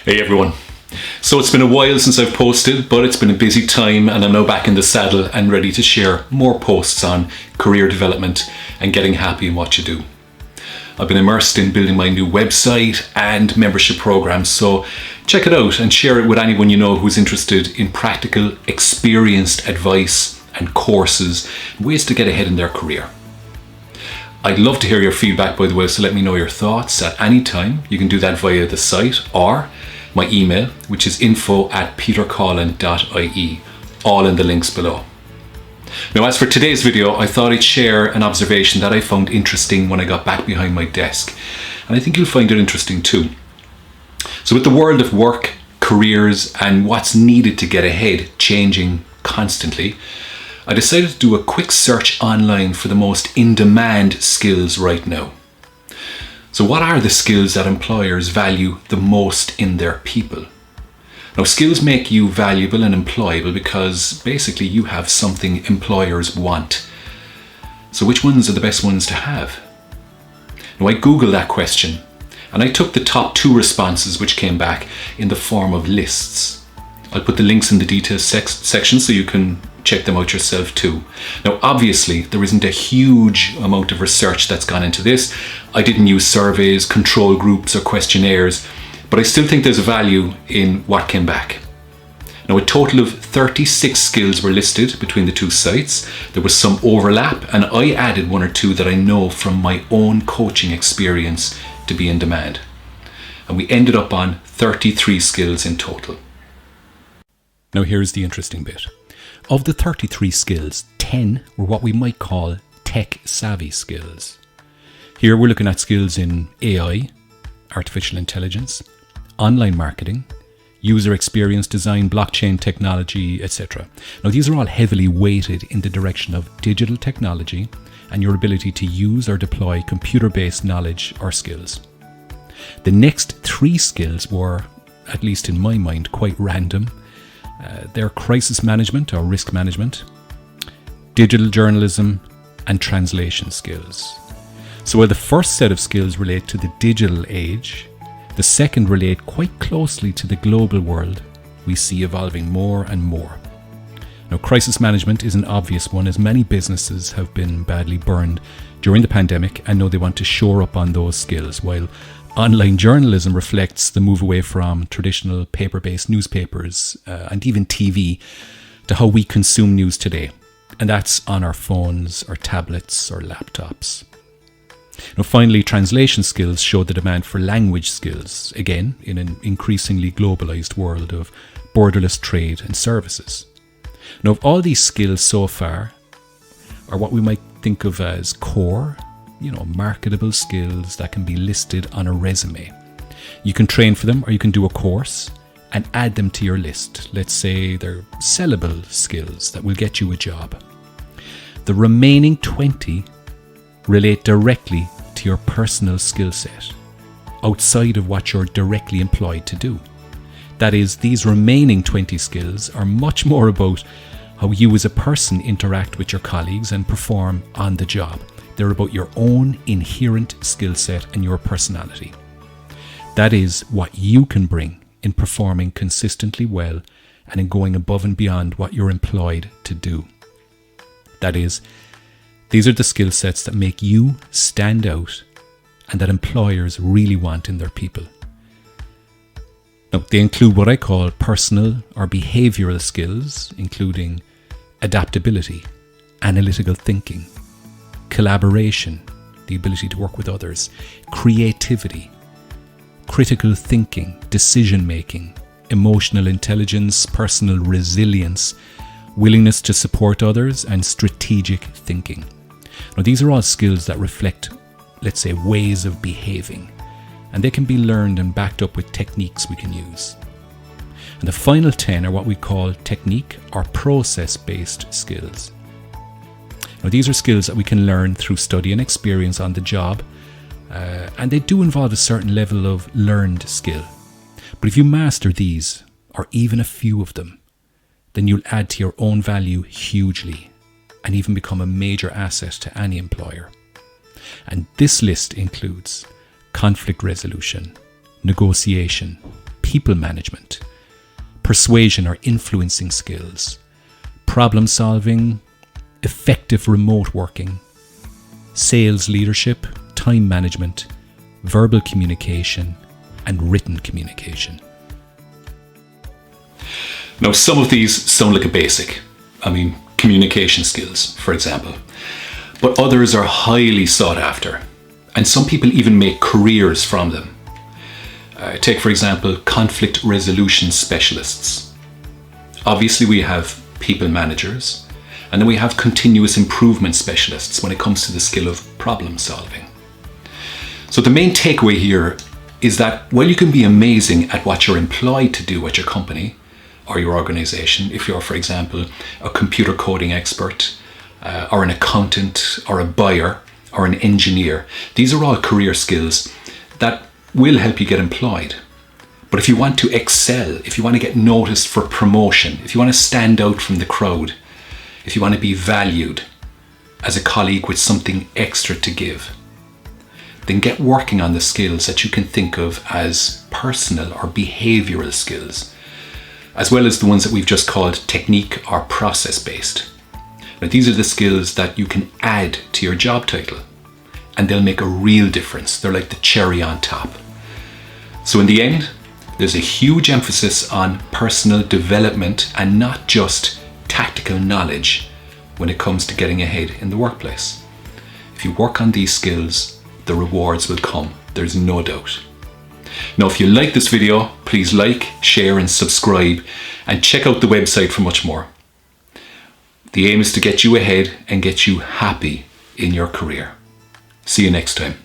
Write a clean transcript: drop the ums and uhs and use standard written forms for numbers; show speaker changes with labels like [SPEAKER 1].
[SPEAKER 1] Hey everyone. So it's been a while since I've posted, but it's been a busy time and I'm now back in the saddle and ready to share more posts on career development and getting happy in what you do. I've been immersed in building my new website and membership programs, so check it out and share it with anyone you know who's interested in practical, experienced advice and courses, ways to get ahead in their career. I'd love to hear your feedback, by the way, so let me know your thoughts at any time. You can do that via the site or my email, which is info@petercollin.ie, all in the links below. Now, as for today's video, I thought I'd share an observation that I found interesting when I got back behind my desk, and I think you'll find it interesting too. So with the world of work, careers, and what's needed to get ahead changing constantly, I decided to do a quick search online for the most in-demand skills right now. So what are the skills that employers value the most in their people? Now, skills make you valuable and employable because basically you have something employers want. So which ones are the best ones to have? Now, I Googled that question and I took the top 2 responses which came back in the form of lists. I'll put the links in the details section so you can check them out yourself too. Now, obviously, there isn't a huge amount of research that's gone into this. I didn't use surveys, control groups, or questionnaires, but I still think there's a value in what came back. Now, a total of 36 skills were listed between the 2 sites. There was some overlap, and I added 1 or 2 that I know from my own coaching experience to be in demand. And we ended up on 33 skills in total. Now, here's the interesting bit. Of the 33 skills, 10 were what we might call tech-savvy skills. Here we're looking at skills in AI, artificial intelligence, online marketing, user experience design, blockchain technology, etc. Now, these are all heavily weighted in the direction of digital technology and your ability to use or deploy computer-based knowledge or skills. The next 3 skills were, at least in my mind, quite random. They're crisis management or risk management, digital journalism, and translation skills. So while the first set of skills relate to the digital age, the second relate quite closely to the global world we see evolving more and more. Now, crisis management is an obvious one, as many businesses have been badly burned during the pandemic and know they want to shore up on those skills, while online journalism reflects the move away from traditional paper-based newspapers and even TV to how we consume news today. And that's on our phones or tablets or laptops. Now, finally, translation skills show the demand for language skills, again, in an increasingly globalized world of borderless trade and services. Now, of all these skills so far are what we might think of as core, marketable skills that can be listed on a resume. You can train for them or you can do a course and add them to your list. Let's say they're sellable skills that will get you a job. The remaining 20 relate directly to your personal skill set, outside of what you're directly employed to do. That is, these remaining 20 skills are much more about how you as a person interact with your colleagues and perform on the job. They're about your own inherent skill set and your personality. That is what you can bring in performing consistently well and in going above and beyond what you're employed to do. That is, these are the skill sets that make you stand out and that employers really want in their people. Now, they include what I call personal or behavioural skills, including adaptability, analytical thinking, collaboration, the ability to work with others, creativity, critical thinking, decision-making, emotional intelligence, personal resilience, willingness to support others, and strategic thinking. Now, these are all skills that reflect, let's say, ways of behaving, and they can be learned and backed up with techniques we can use. And the final 10 are what we call technique or process-based skills. Now, these are skills that we can learn through study and experience on the job, and they do involve a certain level of learned skill. But if you master these, or even a few of them, then you'll add to your own value hugely and even become a major asset to any employer. And this list includes conflict resolution, negotiation, people management, persuasion or influencing skills, problem solving, effective remote working, sales leadership, time management, verbal communication, and written communication. Now, some of these sound like a basic. Communication skills, for example. But others are highly sought after, and some people even make careers from them. Take, for example, conflict resolution specialists. Obviously, we have people managers, and then we have continuous improvement specialists when it comes to the skill of problem solving. So the main takeaway here is that while you can be amazing at what you're employed to do at your company or your organization, if you're, for example, a computer coding expert, or an accountant, or a buyer, or an engineer, these are all career skills that will help you get employed. But if you want to excel, if you want to get noticed for promotion, if you want to stand out from the crowd, if you want to be valued as a colleague with something extra to give, then get working on the skills that you can think of as personal or behavioural skills, as well as the ones that we've just called technique or process-based. Now, these are the skills that you can add to your job title, and they'll make a real difference. They're like the cherry on top. So in the end, there's a huge emphasis on personal development and not just tactical knowledge when it comes to getting ahead in the workplace. If you work on these skills, the rewards will come. There's no doubt. Now, if you like this video, please like, share, and subscribe, and check out the website for much more. The aim is to get you ahead and get you happy in your career. See you next time.